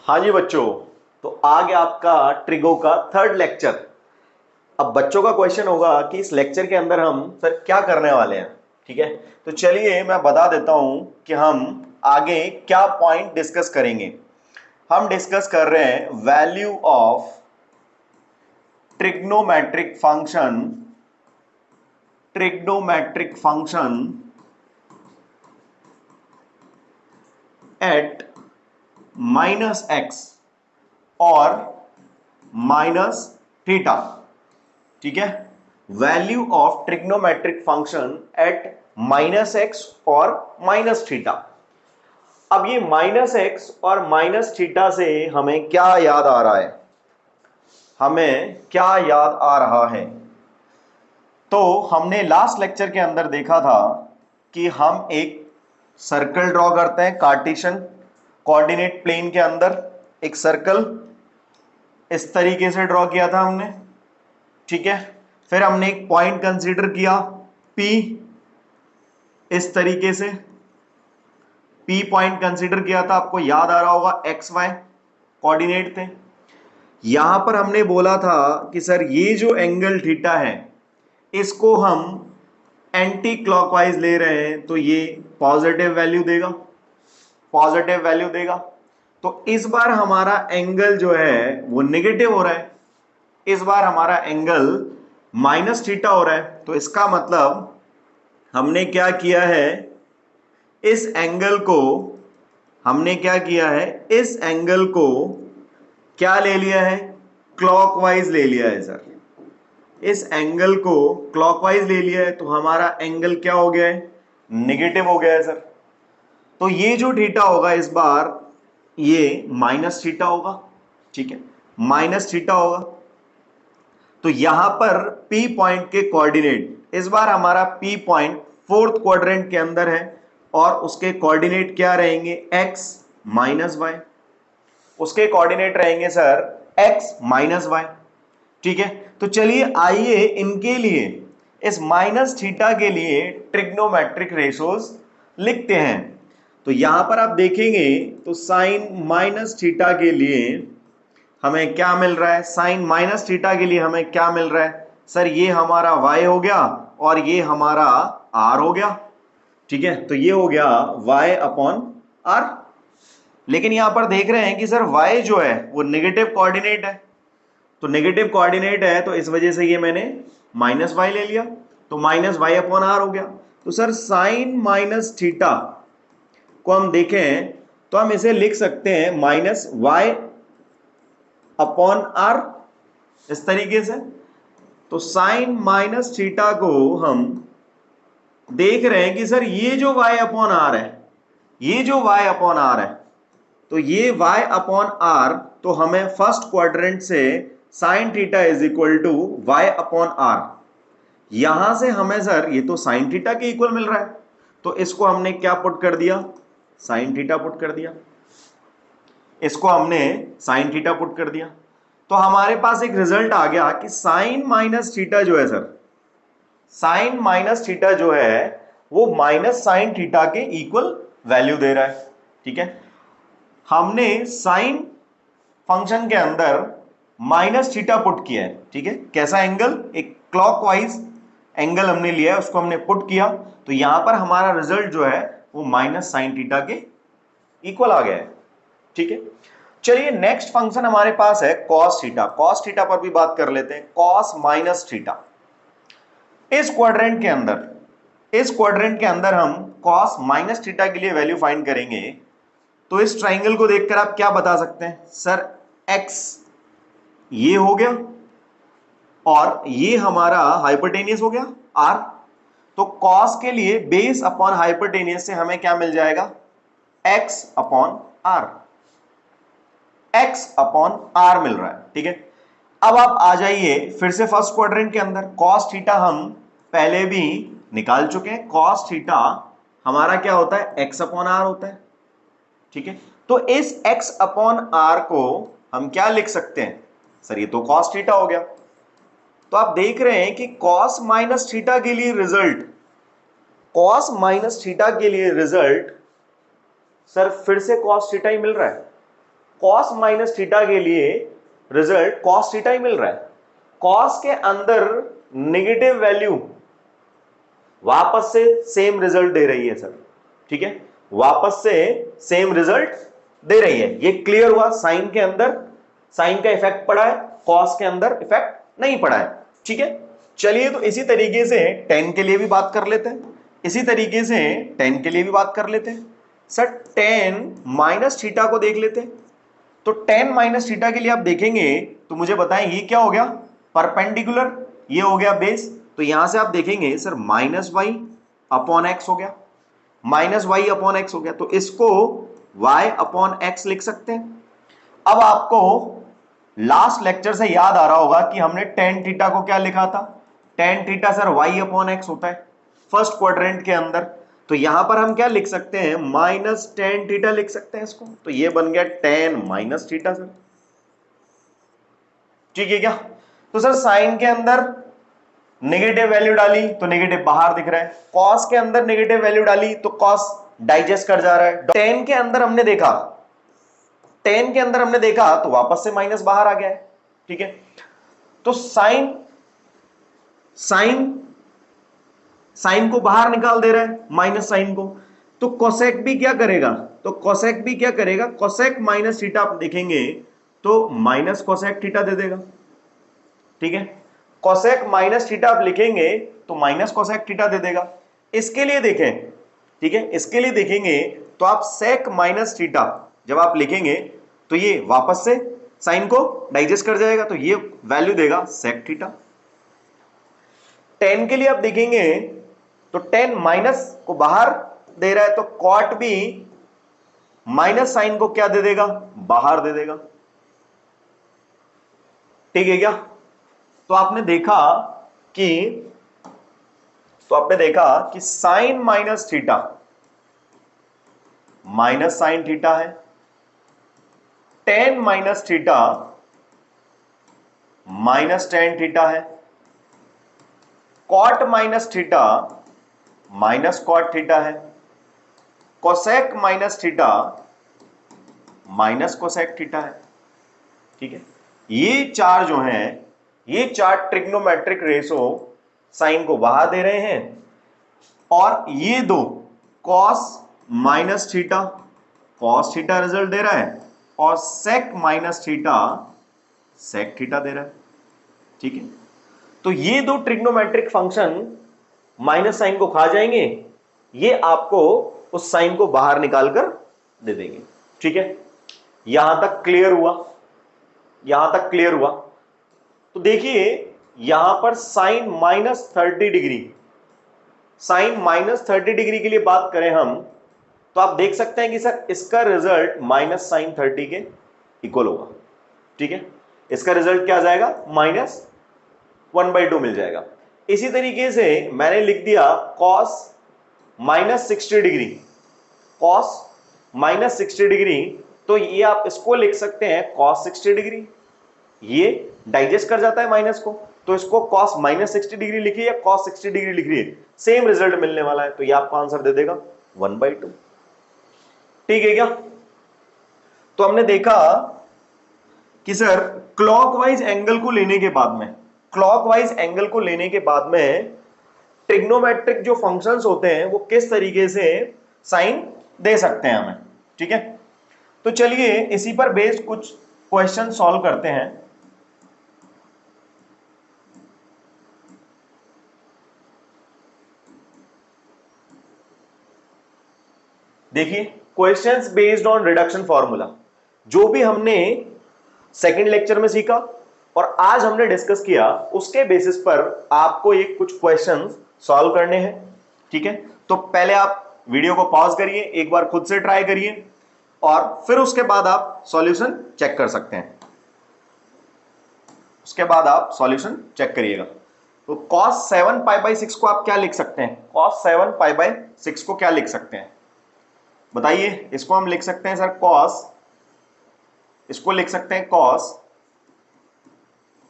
हाँ जी बच्चों, तो आ गया आपका ट्रिगो का थर्ड लेक्चर। अब बच्चों का क्वेश्चन होगा कि इस लेक्चर के अंदर हम सर क्या करने वाले हैं। ठीक है, तो चलिए मैं बता देता हूं कि हम आगे क्या पॉइंट डिस्कस करेंगे। हम डिस्कस कर रहे हैं value of trigonometric function at minus x और माइनस थीटा। ठीक है, value of trigonometric function at minus x और माइनस थीटा। अब ये माइनस एक्स और माइनस थीटा से हमें क्या याद आ रहा है? तो हमने लास्ट लेक्चर के अंदर देखा था कि हम एक सर्कल ड्रॉ करते हैं कार्टेशियन कोऑर्डिनेट प्लेन के अंदर। एक सर्कल इस तरीके से ड्रॉ किया था हमने। ठीक है, फिर हमने एक पॉइंट कंसीडर किया P, इस तरीके से P पॉइंट कंसीडर किया था, आपको याद आ रहा होगा एक्स वाई कोऑर्डिनेट थे। यहां पर हमने बोला था कि सर ये जो एंगल थीटा है इसको हम एंटी क्लॉकवाइज ले रहे हैं तो ये पॉजिटिव वैल्यू देगा। तो इस बार हमारा एंगल जो है वो नेगेटिव हो रहा है, इस बार हमारा एंगल माइनस थीटा हो रहा है। तो इसका मतलब हमने क्या किया है, इस एंगल को क्या ले लिया है, क्लॉकवाइज ले लिया है सर। इस एंगल को क्लॉकवाइज ले लिया है तो हमारा एंगल क्या हो गया है, नेगेटिव हो गया है सर। तो ये जो थीटा होगा इस बार ये माइनस थीटा होगा। ठीक है, माइनस थीटा होगा। तो यहां पर P पॉइंट के कोऑर्डिनेट, इस बार हमारा P पॉइंट फोर्थ क्वाड्रेंट के अंदर है और उसके कोऑर्डिनेट क्या रहेंगे, x माइनस वाई। उसके कोऑर्डिनेट रहेंगे सर x माइनस वाई। ठीक है, तो चलिए आइए इनके लिए, इस माइनस थीटा के लिए ट्रिग्नोमेट्रिक रेशोज लिखते हैं। तो यहां पर आप देखेंगे तो साइन माइनस थीटा के लिए हमें क्या मिल रहा है, साइन माइनस थीटा के लिए हमें क्या मिल रहा है सर, ये हमारा y हो गया और ये हमारा r हो गया। ठीक है, तो ये हो गया y अपॉन r। लेकिन यहां पर देख रहे हैं कि सर y जो है वो नेगेटिव कोऑर्डिनेट है, तो नेगेटिव कोऑर्डिनेट है तो इस वजह से ये मैंने माइनस वाई ले लिया, तो माइनस वाई अपॉन आर हो गया। तो सर साइन माइनस थीटा को हम देखें तो हम इसे लिख सकते हैं माइनस वाई अपॉन आर, इस तरीके से। तो साइन माइनस थीटा को हम देख रहे हैं कि सर ये जो y अपॉन आर है, तो ये y अपॉन आर, तो हमें फर्स्ट क्वाड्रेंट से sine theta is equal to y upon R, यहां से हमें सर ये तो साइन थीटा के इक्वल मिल रहा है, तो इसको हमने क्या पुट कर दिया, साइन थीटा पुट कर दिया, इसको हमने साइन थीटा पुट कर दिया। तो हमारे पास एक रिजल्ट आ गया कि साइन माइनस थीटा जो है सर, साइन माइनस थीटा जो है वो माइनस साइन थीटा के इक्वल वैल्यू दे रहा है। ठीक है, हमने साइन फंक्शन के अंदर माइनस थीटा पुट किया है। ठीक है, कैसा एंगल, एक क्लॉकवाइज एंगल हमने लिया है, उसको हमने पुट किया, तो यहां पर हमारा रिजल्ट जो है वो माइनस साइन थीटा के इक्वल आ गया है। ठीक है, चलिए नेक्स्ट फंक्शन हमारे पास है कॉस थीटा। कॉस थीटा पर भी बात कर लेते हैं। कॉस माइनस थीटा, इस क्वाड्रेंट के अंदर हम कॉस माइनस थीटा के लिए वैल्यू फाइंड करेंगे। तो इस ट्राइंगल को देखकर आप क्या बता सकते हैं सर, x ये हो गया और ये हमारा हाइपोटेनियस हो गया r। तो कॉस के लिए बेस अपॉन हाइपोटेनियस से हमें क्या मिल जाएगा, x अपॉन r मिल रहा है। ठीक है, अब आप आ जाइए फिर से फर्स्ट क्वाड्रेंट के अंदर। कॉस थीटा हम पहले भी निकाल चुके हैं, कॉस थीटा हमारा क्या होता है, x अपॉन r होता है। ठीक है, तो इस x अपॉन r को हम क्या लिख सकते हैं सर, ये तो कॉस थीटा हो गया। तो आप देख रहे हैं कि कॉस माइनस थीटा के लिए रिजल्ट सर फिर से कॉस थीटा ही मिल रहा है। कॉस माइनस थीटा के लिए रिजल्ट कॉस थीटा ही मिल रहा है। कॉस के अंदर नेगेटिव वैल्यू वापस से सेम रिजल्ट दे रही है सर, ठीक है, वापस से सेम रिजल्ट दे रही है। ये क्लियर हुआ, साइन के अंदर साइन का इफेक्ट पड़ा है, कॉस के अंदर इफेक्ट नहीं पड़ा है, ठीक है। चलिए तो इसी तरीके से टेन के लिए भी बात कर लेते हैं, इसी तरीके से टेन के लिए भी बात कर लेते हैं। सर टेन माइनस थीटा को देख लेते हैं। तो टेन माइनस थीटा के लिए आप देखेंगे तो मुझे बताएं ये क्या हो गया, परपेंडिकुलर, ये हो गया बेस। तो यहां से आप देखेंगे sir minus y upon x हो गया, माइनस वाई अपॉन एक्स हो गया, तो इसको y अपॉन एक्स लिख सकते हैं। अब आपको लास्ट लेक्चर से याद आ रहा होगा कि हमने टेन थीटा को क्या लिखा था, tan theta sir y upon x होता है फर्स्ट क्वाड्रेंट के अंदर। तो यहां पर हम क्या लिख सकते हैं, माइनस टेन थीटा लिख सकते हैं इसको। तो ये बन गया टेन माइनस थीटा सर, ठीक है क्या। तो सर साइन के अंदर नेगेटिव वैल्यू डाली तो नेगेटिव बाहर दिख रहा है, कॉस के अंदर नेगेटिव वैल्यू डाली तो कॉस डाइजेस्ट कर जा रहा है। टेन के अंदर हमने देखा, टेन के अंदर हमने देखा तो वापस से माइनस बाहर आ गया है, ठीक है। तो साइन साइन साइन को बाहर निकाल दे रहा है, माइनस साइन को। तो कोसेक भी क्या करेगा, तो कोसेक भी क्या करेगा, कोसेक माइनस थीटा आप देखेंगे तो माइनस कोसेक थीटा दे देगा, ठीक है। कोसेक माइनस थीटा आप लिखेंगे तो माइनस कोसेक थीटा दे देगा। इसके लिए देखें, ठीक है, इसके लिए देखेंगे तो आप सेक माइनस थीटा जब आप लिखेंगे तो ये वापस से साइन को डाइजेस्ट कर जाएगा, तो ये वैल्यू देगा सेक थीटा। टेन के लिए आप देखेंगे तो टेन माइनस को बाहर दे रहा है तो कॉट भी माइनस साइन को क्या दे देगा, बाहर दे देगा, ठीक है क्या। तो आपने देखा कि sine minus theta minus sine theta है, tan minus theta minus tan theta है, cot minus theta minus cot theta है, cosec minus theta minus cosec theta है, ठीक है। ये चार जो हैं, ये चार ट्रिग्नोमेट्रिक रेशो साइन को बाहर दे रहे हैं, और ये दो cos minus theta cos theta result दे रहा है, और sec minus theta sec theta दे रहा है, ठीक है। तो ये दो ट्रिग्नोमेट्रिक फंक्शन माइनस साइन को खा जाएंगे, ये आपको उस साइन को बाहर निकालकर दे देंगे, ठीक है। यहां तक क्लियर हुआ, यहां तक क्लियर हुआ। तो देखिए यहां पर sine minus 30 degree, sine minus 30 degree के लिए बात करें हम, तो आप देख सकते हैं कि सर इसका रिजल्ट माइनस साइन 30 के इक्वल होगा, ठीक है। इसका रिजल्ट क्या आ जाएगा, माइनस 1/2 मिल जाएगा। इसी तरीके से मैंने लिख दिया cos minus 60 degree, cos minus 60 degree, तो ये आप इसको लिख सकते हैं कॉस 60 डिग्री, ये डाइजेस्ट कर जाता है माइनस को, तो इसको कॉस माइनस 60 डिग्री लिखिए या कॉस 60 डिग्री लिखिए, सेम रिजल्ट मिलने वाला है, तो ये आपको आंसर दे देगा 1/2, ठीक है क्या। तो हमने देखा कि सर क्लॉकवाइज एंगल को लेने के बाद में, क्लॉकवाइज एंगल को लेने के बाद में ट्रिग्नोमेट्रिक जो फंक्शंस होते हैं वो किस तरीके से साइन दे सकते हैं हमें, ठीक है। तो चलिए इसी पर बेस्ड कुछ क्वेश्चन सॉल्व करते हैं। देखिए questions based on reduction formula, जो भी हमने सेकंड लेक्चर में सीखा और आज हमने डिस्कस किया, उसके बेसिस पर आपको ये कुछ क्वेश्चंस सॉल्व करने हैं, ठीक है। तो पहले आप वीडियो को पॉज करिए, एक बार खुद से ट्राई करिए, और फिर उसके बाद आप सॉल्यूशन चेक कर सकते हैं, उसके बाद आप सॉल्यूशन चेक करिएगा। तो cos 7 π/6 को आप क्या लिख सकते हैं, cos 7 π/6 को क्या लिख सकते हैं बताइए। इसको हम लिख सकते हैं सर cos, इसको लिख सकते हैं cos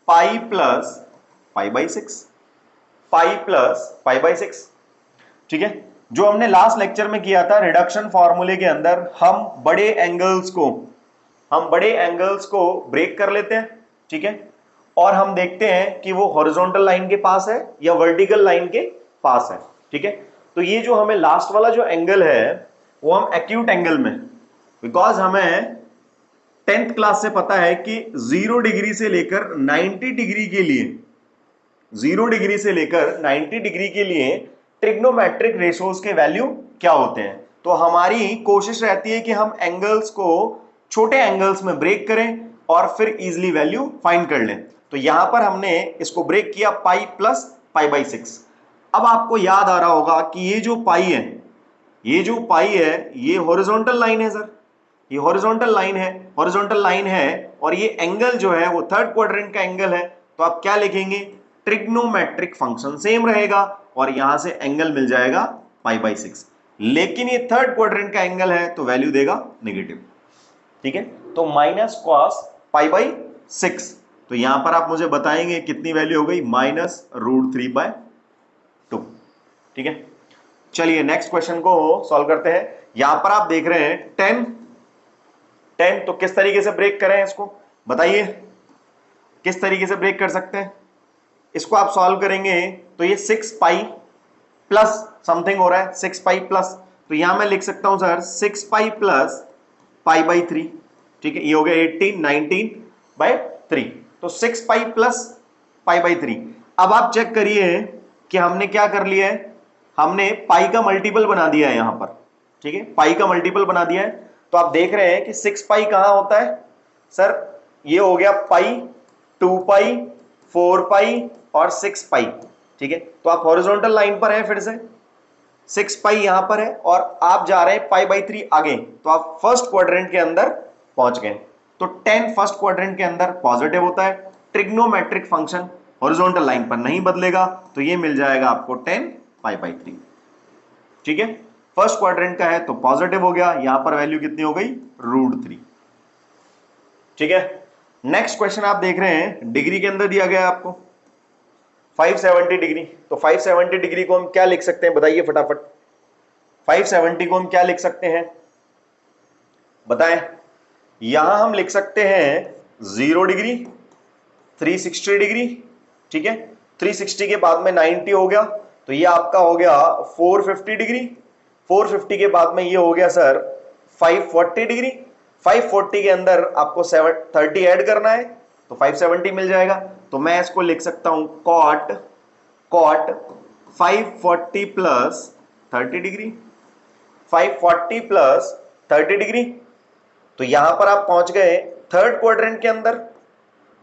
pi plus π/6, pi plus π/6, ठीक है। जो हमने लास्ट लेक्चर में किया था रिडक्शन फॉर्मूले के अंदर, हम बड़े एंगल्स को हम बड़े एंगल्स को ब्रेक कर लेते हैं, ठीक है, और हम देखते हैं कि वो हॉरिजॉन्टल लाइन के पास है या वर्टिकल लाइन के पास है, ठीक है। तो ये जो हमें लास्ट वाला जो एंगल है वो हम एक्यूट एंगल में, बिकॉज हमें 10th क्लास से पता है कि 0 डिग्री से लेकर 90 डिग्री के लिए 0 डिग्री से लेकर 90 डिग्री के लिए ट्रिग्नोमेट्रिक रेशोज के वैल्यू क्या होते हैं। तो हमारी कोशिश रहती है कि हम एंगल्स को छोटे एंगल्स में ब्रेक करें और फिर इजीली वैल्यू फाइंड कर लें। तो यहां पर हमने इसको ब्रेक किया पाई प्लस पाई बाई 6। अब आपको याद आ रहा होगा कि ये जो पाई है, ये जो पाई है ये हॉरिजॉन्टल लाइन है सर, ये हॉरिजॉन्टल लाइन है, हॉरिजॉन्टल लाइन है, और ये एंगल जो है वो थर्ड क्वाड्रेंट का एंगल है। तो आप क्या लिखेंगे, ट्रिग्नोमेट्रिक फंक्शन सेम रहेगा और यहां से एंगल मिल जाएगा पाई बाई 6। लेकिन ये थर्ड क्वाड्रेंट का एंगल है तो वैल्यू देगा नेगेटिव, ठीक है। तो माइनस कॉस पाई बाई 6। तो यहां पर आप मुझे बताएंगे कितनी वैल्यू हो गई, -√3/2, ठीक है। चलिए नेक्स्ट क्वेश्चन को सॉल्व करते हैं। यहां पर आप देख रहे हैं 10, तो किस तरीके से ब्रेक करें इसको बताइए, किस तरीके से ब्रेक कर सकते हैं इसको। आप सॉल्व करेंगे तो ये 6 पाई प्लस समथिंग हो रहा है, 6 पाई प्लस, तो यहां मैं लिख सकता हूं sir 6 pi plus pi by 3, ठीक है। ये हो गया 18 19/3, तो 6 पाई प्लस पाई बाई 3। अब आप चेक करिए कि हमने क्या कर लिया है, हमने पाई का मल्टीपल बना दिया है यहां पर, ठीक है, पाई का मल्टीपल बना दिया है। तो आप देख रहे हैं कि 6 पाई कहां होता है सर, ये हो गया पाई, 2 पाई, 4 पाई और 6 पाई, ठीक है। तो आप हॉरिजॉन्टल लाइन पर हैं, फिर से 6 पाई यहां पर है और आप जा रहे हैं पाई बाई 3 आगे, तो आप फर्स्ट क्वाड्रेंट के अंदर पहुंच गए। तो 10 फर्स्ट क्वाड्रेंट के अंदर पॉजिटिव होता है, ट्रिग्नोमेट्रिक फंक्शन हॉरिजॉन्टल लाइन पर नहीं बदलेगा, तो ये मिल जाएगा आपको 10 पाई बाई 3, ठीक है। फर्स्ट क्वाड्रेंट का है तो पॉजिटिव हो गया, यहां पर वैल्यू कितनी हो गई, √3, ठीक है। नेक्स्ट क्वेश्चन आप देख रहे हैं डिग्री के अंदर दिया गया है आपको 570 डिग्री। तो 570 डिग्री को हम क्या लिख सकते हैं बताइए फटाफट, 570 को हम क्या लिख सकते हैं बताएं। यहां हम लिख सकते हैं 0 डिग्री, 360 डिग्री, ठीक है। 360 के बाद में 90 हो गया, तो ये आपका हो गया 450 डिग्री। 450 के बाद में ये हो गया सर 540 डिग्री। 540 के अंदर आपको 30 ऐड करना है तो 570 मिल जाएगा। तो मैं इसको लिख सकता हूं cot 540 plus 30 degree, 540 plus 30 degree. तो यहां पर आप पहुंच गए थर्ड क्वाड्रेंट के अंदर।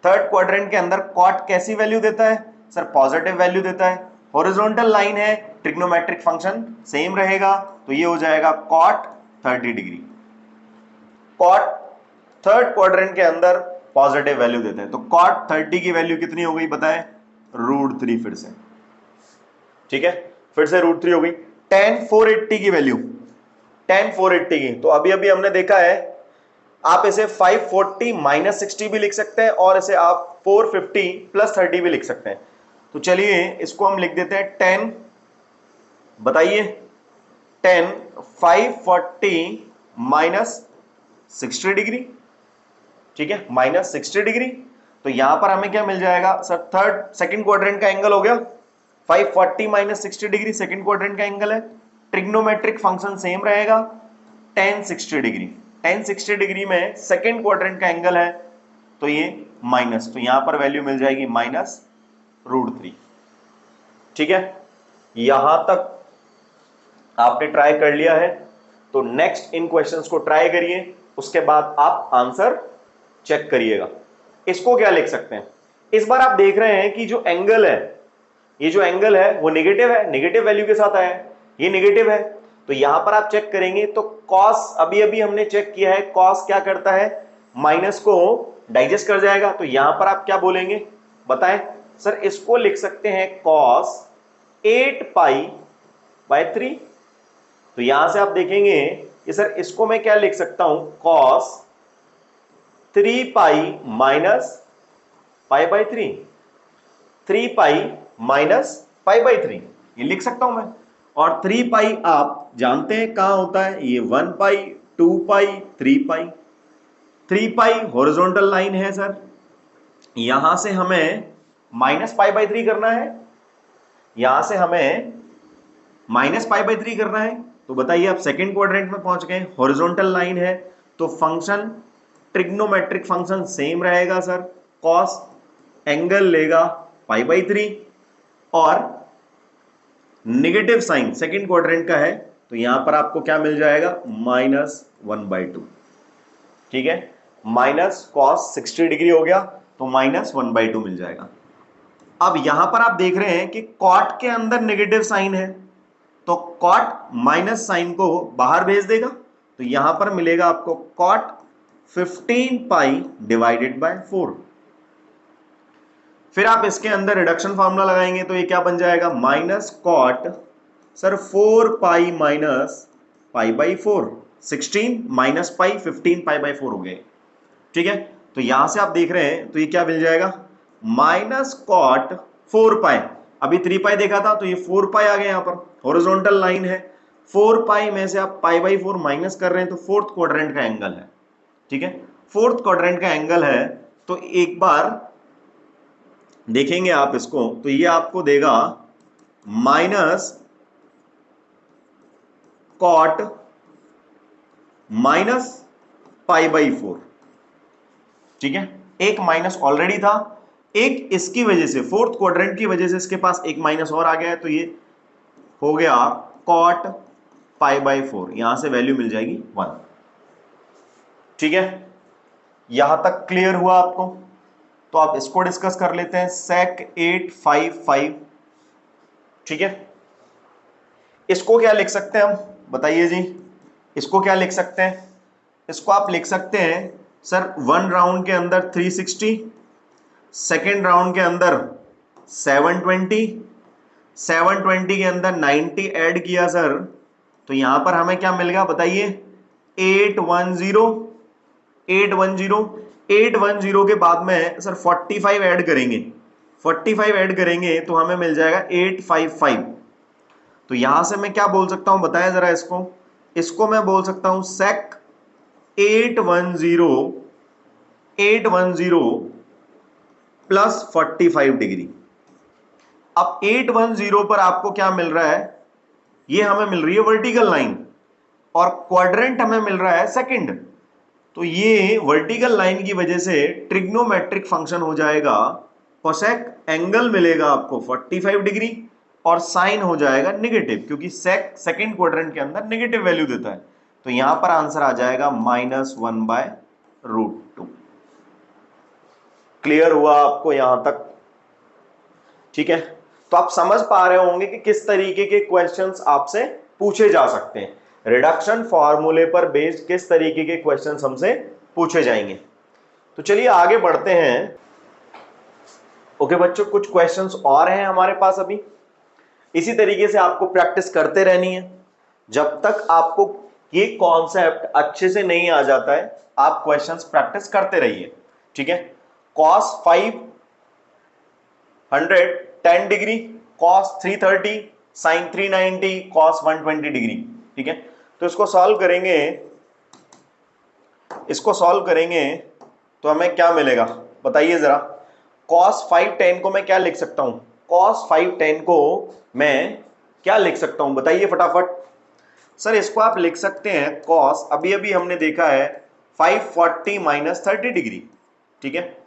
थर्ड क्वाड्रेंट के अंदर कॉट कैसी वैल्यू देता है सर, पॉजिटिव वैल्यू देता है। हॉरिजॉन्टल लाइन है, ट्रिग्नोमेट्रिक फंक्शन सेम रहेगा, तो ये हो जाएगा cot 30 degree. Cot third quadrant के अंदर पॉजिटिव वैल्यू देते हैं, तो कॉट 30 की वैल्यू कितनी हो गई बताएं, √3 फिर से, ठीक है, फिर से √3 हो गई। tan 480 की वैल्यू, tan 480 की, तो अभी अभी हमने देखा है आप इसे 540 माइनस 60 भी लिख सकते हैं और इसे आप 450 प्लस 30 भी लिख सकते हैं। तो चलिए इसको हम लिख देते हैं 10, बताइए 10 540 माइनस 60 डिग्री, ठीक है, माइनस 60 डिग्री। तो यहां पर हमें क्या मिल जाएगा सर, सेकंड क्वाड्रेंट का एंगल हो गया 540 माइनस 60 डिग्री, सेकंड क्वाड्रेंट का एंगल है। ट्रिग्नोमेट्रिक फंक्शन सेम रहेगा, tan 60 डिग्री, tan 60 डिग्री में सेकंड क्वाड्रेंट का एंगल है तो ये माइनस, तो यहां पर वैल्यू मिल जाएगी -√3, ठीक है। यहां तक आपने ट्राई कर लिया है, तो नेक्स्ट इन क्वेश्चंस को ट्राई करिए, उसके बाद आप आंसर चेक करिएगा। इसको क्या लिख सकते हैं, इस बार आप देख रहे हैं कि जो एंगल है, ये जो एंगल है वो नेगेटिव है, नेगेटिव वैल्यू के साथ आया है, ये नेगेटिव है। तो यहां पर आप चेक करेंगे तो कॉस, अभी अभी हमने चेक किया है कॉस क्या करता है, माइनस को डाइजेस्ट कर जाएगा। तो यहां पर आप क्या बोलेंगे बताएं सर, इसको लिख सकते हैं कॉस 8 पाई बाय 3। तो यहां से आप देखेंगे कि सर इसको मैं क्या लिख सकता हूं, cos 3 pi minus pi by 3, 3 pi minus pi by 3, ये लिख सकता हूं मैं। और 3 पाई आप जानते हैं कहां होता है, ये 1 पाई, 2 पाई, 3 पाई। 3 पाई हॉरिजॉन्टल लाइन है सर, यहां से हमें -π/3 करना है, यहां से हमें -π/3 करना है। तो बताइए आप सेकंड क्वाड्रेंट में पहुंच गए, हॉरिजॉन्टल लाइन है तो फंक्शन ट्रिग्नोमेट्रिक फंक्शन सेम रहेगा सर, कॉस एंगल लेगा π/3 और नेगेटिव साइन सेकंड क्वाड्रेंट का है तो यहां पर आपको क्या मिल जाएगा -1/2। ठीक है, माइनस कॉस 60 डिग्री हो गया तो -1/2 मिल जाएगा। अब यहां पर आप देख रहे हैं कि कॉट के अंदर नेगेटिव साइन है तो कॉट माइनस साइन को बाहर भेज देगा तो यहां पर मिलेगा आपको कॉट 15π/4। फिर आप इसके अंदर रिडक्शन फार्मूला लगाएंगे तो ये क्या बन जाएगा minus cot sir 4π minus π/4, 16 minus pi 15π/4 हो गए। ठीक है, तो यहां से आप देख रहे हैं तो ये क्या मिल जाएगा माइनस कॉट 4π, अभी 3π देखा था तो ये 4π आ गया, यहां पर हॉरिजॉन्टल लाइन है 4π में से आप π/4 माइनस कर रहे हैं तो फोर्थ क्वाड्रेंट का एंगल है। ठीक है, फोर्थ क्वाड्रेंट का एंगल है तो एक बार देखेंगे आप इसको तो ये आपको देगा माइनस कॉट माइनस π/4। ठीक है, एक माइनस ऑलरेडी था, एक इसकी वजह से फोर्थ क्वाड्रेंट की वजह से इसके पास एक माइनस और आ गया है तो ये हो गया कॉट π/4, यहां से वैल्यू मिल जाएगी 1। ठीक है, यहां तक क्लियर हुआ आपको? तो आप इसको डिस्कस कर लेते हैं, sec 855। ठीक है, इसको क्या लिख सकते हैं हम बताइए जी, इसको क्या लिख सकते हैं? इसको आप लिख सकते हैं सर 1 राउंड के अंदर 360, सेकेंड राउंड के अंदर 720, 720 के अंदर 90 ऐड किया सर तो यहां पर हमें क्या मिल गया बताइए 810 के बाद में सर 45 ऐड करेंगे, 45 ऐड करेंगे तो हमें मिल जाएगा 855। तो यहां से मैं क्या बोल सकता हूं बताया जरा इसको, इसको मैं बोल सकता हूं sec 810 प्लस 45 डिग्री। अब 810 पर आपको क्या मिल रहा है, ये हमें मिल रही है वर्टिकल लाइन और क्वाड्रेंट हमें मिल रहा है सेकंड, तो ये वर्टिकल लाइन की वजह से ट्रिग्नोमेट्रिक फंक्शन हो जाएगा, कोसेक एंगल मिलेगा आपको 45 डिग्री और साइन हो जाएगा नेगेटिव क्योंकि सेक सेकंड क्वाड्रेंट के अंदर नेगेटिव वैल्यू देता है तो यहां पर आंसर आ जाएगा -1/√2। क्लियर हुआ आपको यहां तक? ठीक है, तो आप समझ पा रहे होंगे कि किस तरीके के क्वेश्चंस आपसे पूछे जा सकते हैं, रिडक्शन फॉर्मूले पर बेस्ड किस तरीके के क्वेश्चंस हमसे पूछे जाएंगे। तो चलिए आगे बढ़ते हैं। ओके बच्चों, कुछ क्वेश्चंस और हैं हमारे पास अभी, इसी तरीके से आपको प्रैक्टिस करते रहनी है जब तक आपको ये कॉन्सेप्ट अच्छे से नहीं आ जाता है, आप क्वेश्चंस प्रैक्टिस करते रहिए। ठीक है, cos 510 degree, cos 330, sin 390, cos 120 degree. ठीक है, तो इसको सॉल्व करेंगे, इसको सॉल्व करेंगे तो हमें क्या मिलेगा बताइए जरा। cos 510 को मैं क्या लिख सकता हूं, cos 510 को मैं क्या लिख सकता हूं बताइए फटाफट। सर इसको आप लिख सकते हैं cos, अभी अभी हमने देखा है 540 माइनस 30 डिग्री। ठीक है,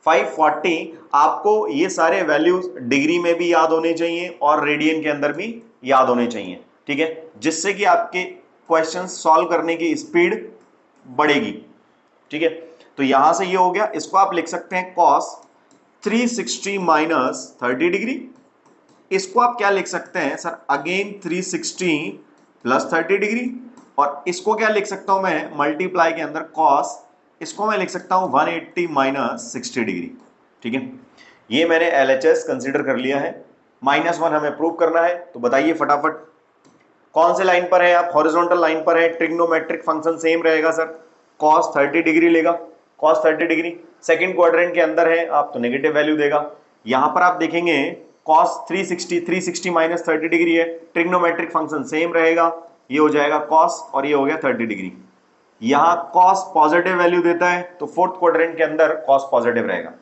540 आपको ये सारे वैल्यूज डिग्री में भी याद होने चाहिए और रेडियन के अंदर भी याद होने चाहिए। ठीक है, जिससे कि आपके क्वेश्चन सॉल्व करने की स्पीड बढ़ेगी। ठीक है, तो यहां से ये हो गया, इसको आप लिख सकते हैं cos 360 माइनस 30 डिग्री, इसको आप क्या लिख सकते हैं सर अगेन 360 प्लस 30 डिग्री, और इसको क्या लिख सकता हूं मैं मल्टीप्लाई के अंदर cos, इसको मैं लिख सकता हूं 180 माइनस 60 डिग्री। ठीक है, ये मैंने LHS कंसीडर कर लिया है, -1 हमें प्रूव करना है। तो बताइए फटाफट कौन से लाइन पर है आप, हॉरिजॉन्टल लाइन पर है, ट्रिग्नोमेट्रिक फंक्शन सेम रहेगा सर, cos 30 डिग्री लेगा, cos 30 डिग्री सेकंड क्वाड्रेंट के अंदर है आप तो नेगेटिव वैल्यू देगा। यहां पर आप देखेंगे cos 360 माइनस 30 डिग्री है, ट्रिग्नोमेट्रिक फंक्शन सेम रहेगा, ये हो जाएगा cos और ये हो गया 30 डिग्री। यहां कॉस पॉजिटिव वैल्यू देता है तो फोर्थ क्वाड्रेंट के अंदर कॉस पॉजिटिव रहेगा।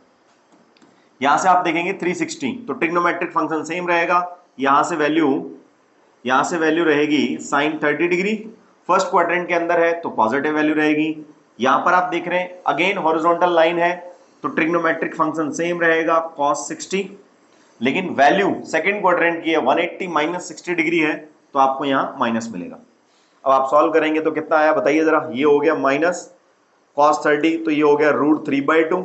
यहां से आप देखेंगे 360 तो ट्रिग्नोमेट्रिक फंक्शन सेम रहेगा। यहां से वैल्यू रहेगी साइन 30 डिग्री, फर्स्ट क्वाड्रेंट के अंदर है तो पॉजिटिव वैल्यू रहेगी। यहां पर आप देख रहे हैं अगेन हॉरिजॉन्टल लाइन है तो ट्रिग्नोमेट्रिक फंक्शन सेम रहेगा cos 60, लेकिन वैल्यू सेकंड क्वाड्रेंट की है 180 माइनस 60 डिग्री है तो आपको यहां माइनस मिलेगा। अब आप सॉल्व करेंगे तो कितना आया बताइए जरा। ये हो गया माइनस cos 30 तो ये हो गया √3/2,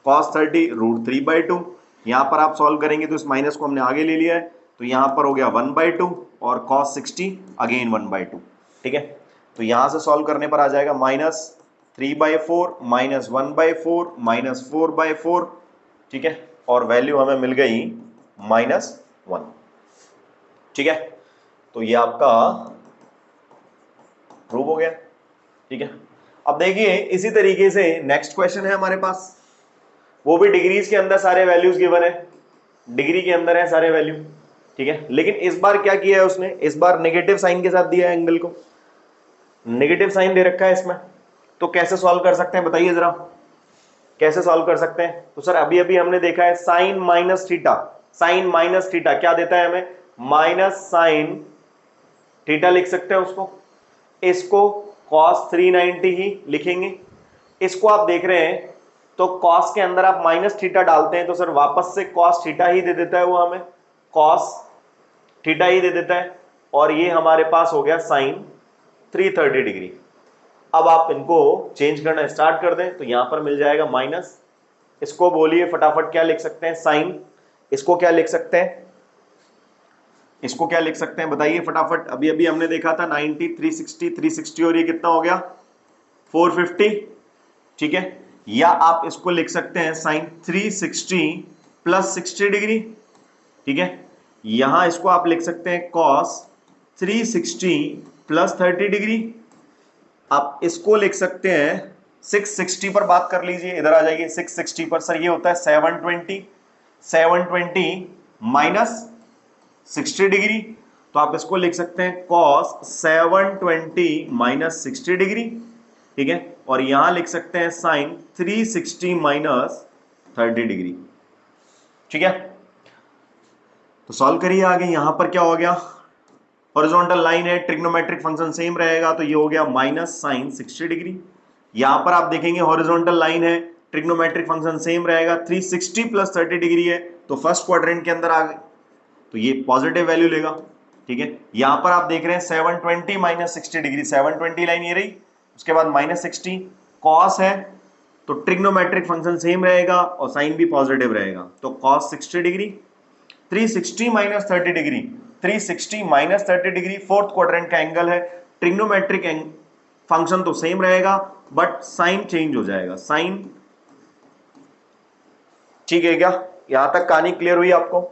cos 30 √3/2। यहां पर आप सॉल्व करेंगे तो इस माइनस को हमने आगे ले लिया है तो यहां पर हो गया 1/2 और cos 60 अगेन 1/2। ठीक है, तो यहां से सॉल्व करने पर आ जाएगा -3/4 -1/4 -4/4। ठीक है, और वैल्यू हमें मिल गई -1। ठीक है, तो ये आपका प्रूव हो गया। ठीक है, अब देखिए इसी तरीके से नेक्स्ट क्वेश्चन है हमारे पास, वो भी डिग्रीज के अंदर सारे वैल्यूज गिवन है, डिग्री के अंदर है सारे वैल्यू। ठीक है, लेकिन इस बार क्या किया है उसने, इस बार नेगेटिव साइन के साथ दिया है, एंगल को नेगेटिव साइन दे रखा है इसमें। तो कैसे सॉल्व कर सकते हैं बताइए जरा, कैसे सॉल्व कर सकते हैं। तो सर अभी अभी हमने देखा है sine minus theta, sine minus theta क्या देता है हमें, माइनस साइन थीटा लिख सकते हैं उसको, इसको cos 390 ही लिखेंगे। इसको आप देख रहे हैं तो cos के अंदर आप माइनस थीटा डालते हैं तो सर वापस से cos थीटा ही दे देता है, वो हमें cos थीटा ही दे देता है, और ये हमारे पास हो गया साइन 330 डिग्री। अब आप इनको चेंज करना स्टार्ट कर दें तो यहां पर मिल जाएगा माइनस, इसको बोलिए फटाफट क्या लिख सकते हैं साइन, इसको क्या लिख सकते हैं, इसको क्या लिख सकते हैं बताइए फटाफट। अभी अभी हमने देखा था 90 360 360 और ये कितना हो गया 450। ठीक है, या आप इसको लिख सकते हैं साइन 360 प्लस 60 डिग्री। ठीक है, यहां इसको आप लिख सकते हैं cos 360 प्लस 30 डिग्री। आप इसको लिख सकते हैं 660 पर बात कर लीजिए, इधर आ जाइए 660 पर, सर ये होता है 720, 720 माइनस 60 डिग्री, तो आप इसको लिख सकते हैं cos 720 माइनस 60 डिग्री। ठीक है, और यहां लिख सकते हैं साइन 360 माइनस 30 डिग्री। ठीक है, तो सॉल्व करिए आगे। यहां पर क्या हो गया, हॉरिजॉन्टल लाइन है, ट्रिग्नोमेट्रिक फंक्शन सेम रहेगा तो ये हो गया माइनस साइन 60 डिग्री। यहां पर आप देखेंगे हॉरिजॉन्टल लाइन है, ट्रिग्नोमेट्रिक फंक्शन सेम रहेगा, 360 प्लस 30 डिग्री है तो फर्स्ट क्वाड्रेंट के अंदर आ गए तो ये पॉजिटिव वैल्यू लेगा। ठीक है, यहां पर आप देख रहे हैं 720 माइनस 60 डिग्री, 720 लाइन ये रही, उसके बाद माइनस 60 कॉस है तो ट्रिग्नोमेट्रिक फंक्शन सेम रहेगा और साइन भी पॉजिटिव रहेगा तो cos 60 degree, 360 minus 30 degree, 360 minus 30 degree fourth quadrant का एंगल है। ट्रिग्नोमेट्रिक फंक्शन तो सेम रहेगा बट साइन चेंज हो जाएगा, साइन। ठीक है क्या, यहां तक कहानी क्लियर हुई आपको।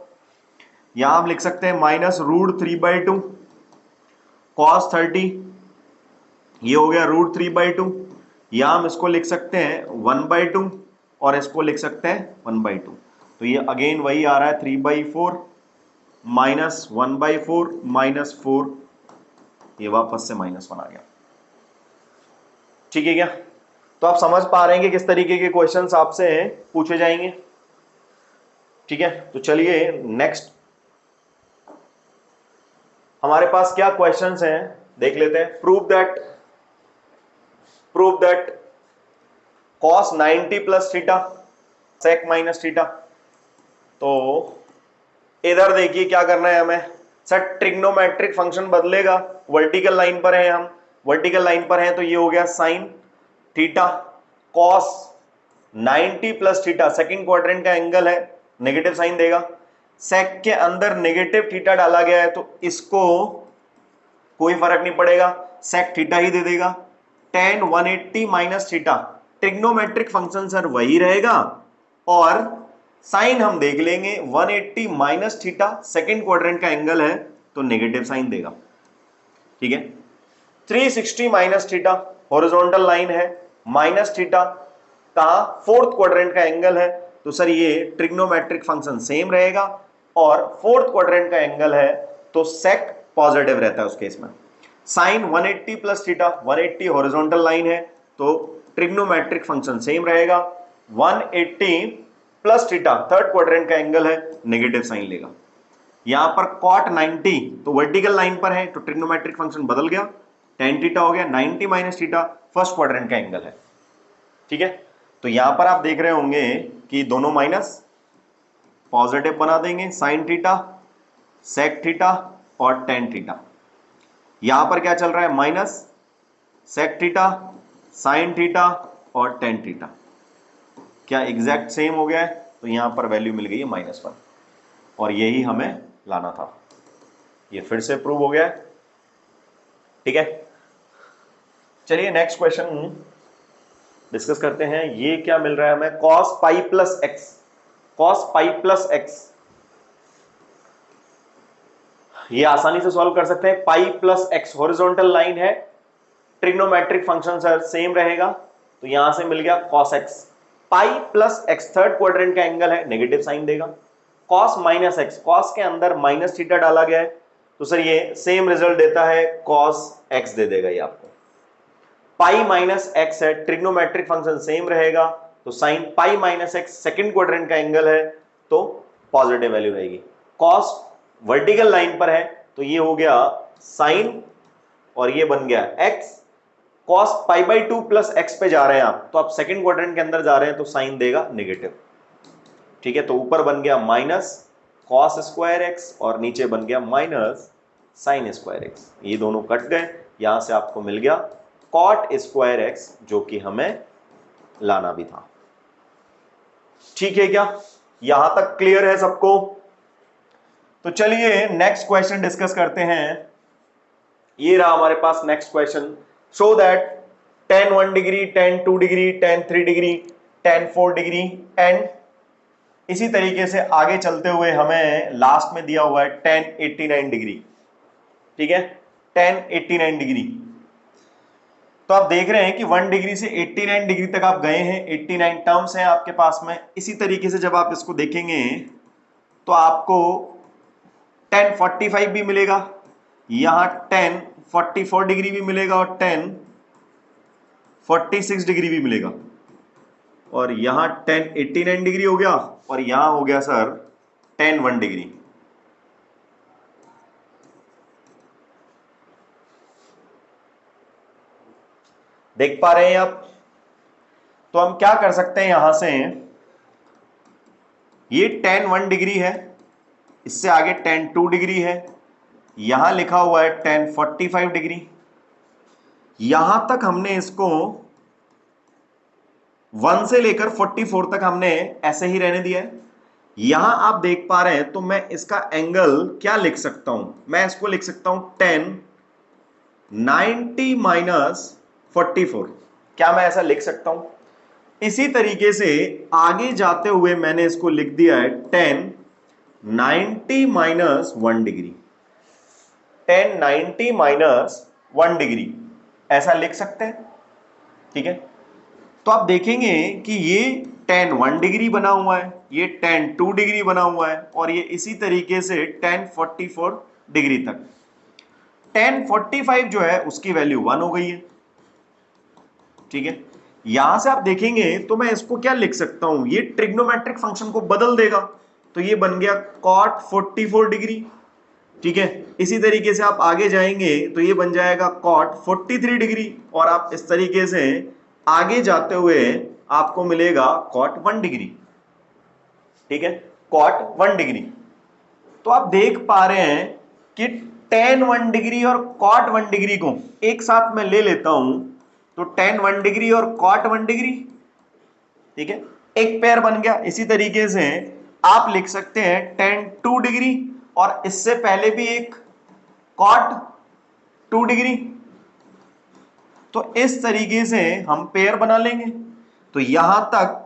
यहां हम लिख सकते हैं -√3/2 cos 30, ये हो गया √3/2। यहां हम इसको लिख सकते हैं 1/2 और इसको लिख सकते हैं 1/2, तो ये अगेन वही आ रहा है 3/4 माइनस 1/4 -4, ये वापस से -1 आ गया। ठीक है क्या, तो आप समझ पा रहे हैं कि किस तरीके के क्वेश्चंस आपसे पूछे जाएंगे। ठीक है, तो चलिए नेक्स्ट हमारे पास क्या क्वेश्चंस हैं देख लेते हैं। Prove that cos 90 plus theta sec minus theta. तो इधर देखिए क्या करना है हमें, सर ट्रिग्नोमेट्रिक फंक्शन बदलेगा, वर्टिकल लाइन पर है हम, वर्टिकल लाइन पर है तो ये हो गया sine theta cos 90 plus theta, second quadrant का एंगल है, नेगेटिव साइन देगा। सेक के अंदर नेगेटिव थीटा डाला गया है तो इसको कोई फर्क नहीं पड़ेगा, सेक थीटा ही दे देगा। tan 180 minus theta, trigonometric function sir वही रहेगा और साइन हम देख लेंगे 180 माइनस थीटा, सेकेंड क्वाड्रेंट का एंगल है तो नेगेटिव साइन देगा। ठीक है, 360 माइनस थीटा हॉरिजॉन्टल लाइन है, माइनस थीटा कहां, फोर्थ क्वाड्रेंट का एंगल है तो सर ये ट्रिग्नोमेट्रिक फंक्शन सेम रहेगा और फोर्थ क्वाड्रेंट का एंगल है तो सेक पॉजिटिव रहता है उस केस में। Sine 180 plus theta, 180 horizontal line है तो ट्रिग्नोमेट्रिक फंक्शन सेम रहेगा, 180 प्लस थीटा थर्ड क्वाड्रेंट का एंगल है, नेगेटिव साइन लेगा। यहां पर कॉट 90 तो वर्टिकल लाइन पर है तो ट्रिग्नोमेट्रिक फंक्शन बदल गया, tan थीटा हो गया 90 माइनस थीटा, फर्स्ट क्वाड्रेंट का एंगल है। ठीक है, तो यहां पर आप देख रहे होंगे कि दोनों माइनस पॉजिटिव बना देंगे, साइन थीटा सेक थीटा और tan थीटा। यहां पर क्या चल रहा है, minus sec theta sine theta और tan थीटा, क्या एग्जैक्ट सेम हो गया है, तो यहां पर वैल्यू मिल गई है -1 और यही हमें लाना था। ये फिर से प्रूव हो गया है। ठीक है, चलिए नेक्स्ट क्वेश्चन डिस्कस करते हैं। ये क्या मिल रहा है हमें, cos pi plus x, cos pi plus x, ये आसानी से सॉल्व कर सकते हैं। Pi plus x horizontal line है, ट्रिग्नोमेट्रिक फंक्शन सर सेम रहेगा तो यहां से मिल गया cos x, pi plus x third quadrant का एंगल है, नेगेटिव साइन देगा। cos माइनस एक्स, cos के अंदर माइनस थीटा डाला गया है तो सर ये सेम रिजल्ट देता है, cos x दे देगा ये आपको। पाई माइनस एक्स है, ट्रिग्नोमेट्रिक फंक्शन सेम रहेगा तो sine pi minus x second quadrant का एंगल है तो पॉजिटिव वैल्यू रहेगी। cos वर्टिकल लाइन पर है तो ये हो गया साइन और ये बन गया x, cos pi by 2 plus x पे जा रहे हैं आप तो आप सेकेंड क्वाड्रेंट के अंदर जा रहे हैं तो साइन देगा नेगेटिव। ठीक है, तो ऊपर बन गया माइनस कॉस स्क्वायर एक्स और नीचे बन गया माइनस साइन स्क्वायर एक्स, ये दोनों कट गए, यहां से आपको मिल गया कॉट स्क्वायर एक्स जो कि हमें लाना भी था। ठीक है क्या, यहां तक क्लियर है सबको? तो चलिए नेक्स्ट क्वेश्चन डिस्कस करते हैं। ये रहा हमारे पास next question, show that tan 1 degree, tan 2 degree, tan 3 degree, tan 4 degree and इसी तरीके से आगे चलते हुए हमें लास्ट में दिया हुआ है tan 89 डिग्री। ठीक है, tan 89 डिग्री, तो आप देख रहे हैं कि 1 डिग्री से 89 डिग्री तक आप गए हैं, 89 टर्म्स हैं आपके पास में। इसी तरीके से जब आप इसको देखेंगे तो आपको tan 45 भी मिलेगा, यहां tan 44 डिग्री भी मिलेगा और tan 46 डिग्री भी मिलेगा और यहां tan 89 डिग्री हो गया और यहां हो गया सर tan 1 डिग्री। देख पा रहे हैं आप? तो हम क्या कर सकते हैं, यहां से ये tan 1 डिग्री है, इससे आगे tan 2 डिग्री है, यहां लिखा हुआ है tan 45 डिग्री, यहां तक हमने इसको 1 से लेकर 44 तक हमने ऐसे ही रहने दिया है। यहां आप देख पा रहे हैं तो मैं इसका एंगल क्या लिख सकता हूं, मैं इसको लिख सकता हूं tan 90 माइनस 44, क्या मैं ऐसा लिख सकता हूं? इसी तरीके से आगे जाते हुए मैंने इसको लिख दिया है tan 90 minus 1 degree, tan 90 minus 1 degree ऐसा लिख सकते हैं। ठीक है, तो आप देखेंगे कि ये tan 1 डिग्री बना हुआ है, ये tan 2 डिग्री बना हुआ है और ये इसी तरीके से tan 44 डिग्री तक। tan 45 जो है उसकी वैल्यू 1 हो गई है। ठीक है, यहां से आप देखेंगे तो मैं इसको क्या लिख सकता हूं, ये ट्रिग्नोमेट्रिक फंक्शन को बदल देगा तो ये बन गया cot 44 डिग्री। ठीक है, इसी तरीके से आप आगे जाएंगे तो ये बन जाएगा cot 43 डिग्री और आप इस तरीके से आगे जाते हुए आपको मिलेगा cot 1 डिग्री। ठीक है, cot 1 डिग्री। तो आप देख पा रहे हैं कि tan 1 डिग्री और cot 1 डिग्री को एक साथ मैं ले लेता हूं तो tan 1 डिग्री और cot 1 डिग्री, ठीक है, एक पेयर बन गया। इसी तरीके से आप लिख सकते हैं tan 2 डिग्री और इससे पहले भी एक cot 2 डिग्री, तो इस तरीके से हम पेयर बना लेंगे। तो यहां तक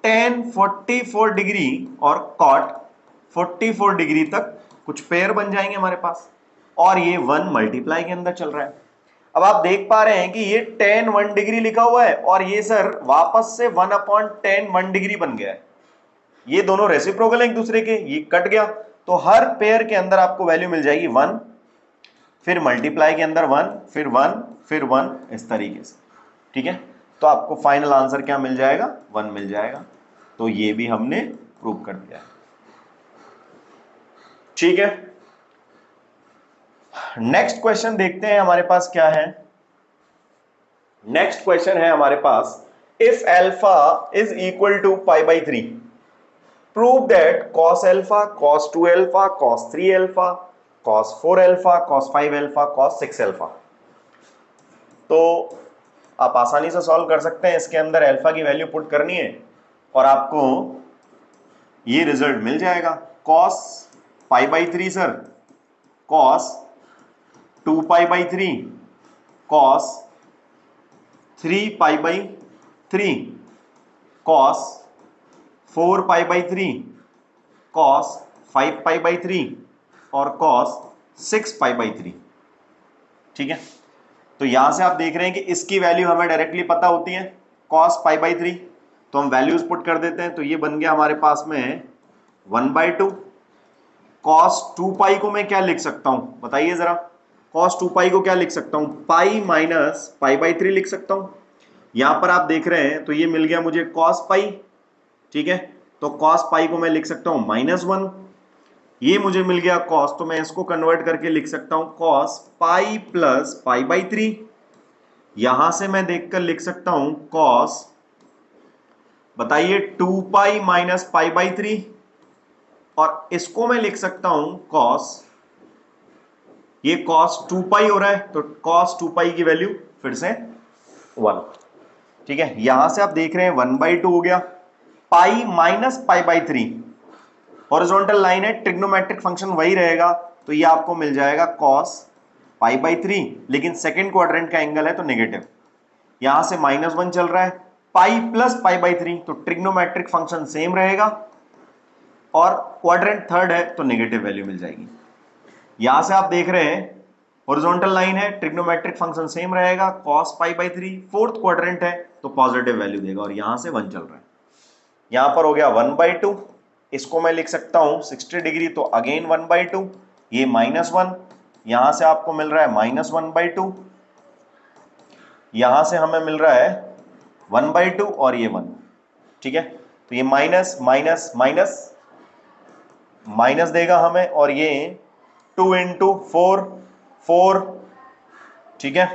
tan 44 डिग्री और cot 44 डिग्री तक कुछ पेयर बन जाएंगे हमारे पास और ये 1 मल्टीप्लाई के अंदर चल रहा है। अब आप देख पा रहे हैं कि ये tan 1 डिग्री लिखा हुआ है और ये सर वापस से 1/tan 1 डिग्री बन गया है। ये दोनों रेसिप्रोकल हैं एक दूसरे के, ये कट गया तो हर पेयर के अंदर आपको वैल्यू मिल जाएगी 1 फिर मल्टीप्लाई के अंदर 1, फिर 1, फिर 1, इस तरीके से। ठीक है, तो आपको फाइनल आंसर क्या मिल जाएगा? 1 मिल जाएगा। तो ये भी हमने प्रूव कर दिया है। ठीक है, नेक्स्ट क्वेश्चन देखते हैं हमारे पास क्या है। नेक्स्ट क्वेश्चन है हमारे पास, if alpha is equal to π/3 prove that cos alpha, cos 2 alpha, cos 3 alpha, cos 4 alpha, cos 5 alpha, cos 6 alpha. तो आप आसानी से सॉल्व कर सकते हैं, इसके अंदर अल्फा की वैल्यू पुट करनी है और आपको ये रिजल्ट मिल जाएगा। cos π/3 sir, cos 2π/3, cos 3π/3, cos 4π/3, cos 5π/3 और cos 6π/3। ठीक है, तो यहां से आप देख रहे हैं कि इसकी वैल्यू हमें डायरेक्टली पता होती है cos π/3, तो हम वैल्यूज पुट कर देते हैं। तो ये बन गया हमारे पास में 1/2। cos 2π को मैं क्या लिख सकता हूं बताइए जरा? cos 2π को क्या लिख सकता हूं? पाई माइनस π/3 लिख सकता हूं। यहां पर आप देख रहे हैं तो ये मिल गया मुझे cos π। ठीक है, तो cos π को मैं लिख सकता हूं -1। ये मुझे मिल गया cos, तो मैं इसको कन्वर्ट करके लिख सकता हूं cos π प्लस π/3। यहां से मैं देखकर लिख सकता हूं cos, बताइए 2π माइनस π/3, और इसको मैं लिख सकता हूं cos, ये cos 2π हो रहा है तो cos 2π की वैल्यू फिर से 1। ठीक है, यहां से आप देख रहे हैं 1/2 हो गया, पाई माइनस π/3, हॉरिजॉन्टल लाइन है, ट्रिग्नोमेट्रिक फंक्शन वही रहेगा, तो ये आपको मिल जाएगा cos π/3, लेकिन सेकंड क्वाड्रेंट का एंगल है तो नेगेटिव, यहां से -1 चल रहा है, पाई प्लस π/3, तो ट्रिग्नोमेट्रिक फंक्शन सेम रहेगा और क्वाड्रेंट थर्ड है तो नेगेटिव वैल्यू मिल जाएगी। यहां से आप देख रहे हैं हॉरिजॉन्टल लाइन है, ट्रिग्नोमेट्रिक फंक्शन सेम रहेगा, cos π/3, फोर्थ क्वाड्रेंट है तो पॉजिटिव वैल्यू देगा, और यहां से 1 चल रहा है। यहां पर हो गया 1/2, इसको मैं लिख सकता हूं 60 डिग्री, तो अगेन 1/2, ये -1, यहां से आपको मिल रहा है -1/2, यहां से हमें मिल रहा है 1/2 और ये 1। ठीक है, तो ये माइनस माइनस माइनस माइनस देगा हमें, और ये 2 × 4 4। ठीक है,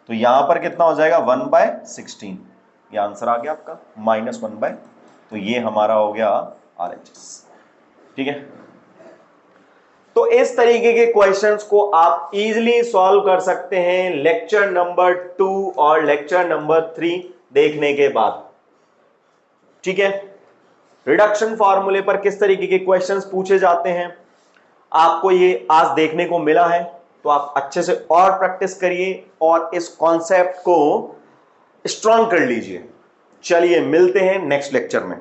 तो यहां पर कितना हो जाएगा 1/16, ये आंसर आ गया आपका -1/, तो ये हमारा हो गया RHS। ठीक है, तो इस तरीके के क्वेश्चंस को आप इजीली सॉल्व कर सकते हैं लेक्चर नंबर 2 और लेक्चर नंबर 3 देखने के बाद। ठीक है, रिडक्शन फॉर्मूले पर किस तरीके के क्वेश्चंस पूछे जाते हैं आपको ये आज देखने को मिला है, तो आप अच्छे से और प्रैक्टिस करिए और इस कॉन्सेप्ट को स्ट्रॉन्ग कर लीजिए। चलिए मिलते हैं नेक्स्ट लेक्चर में।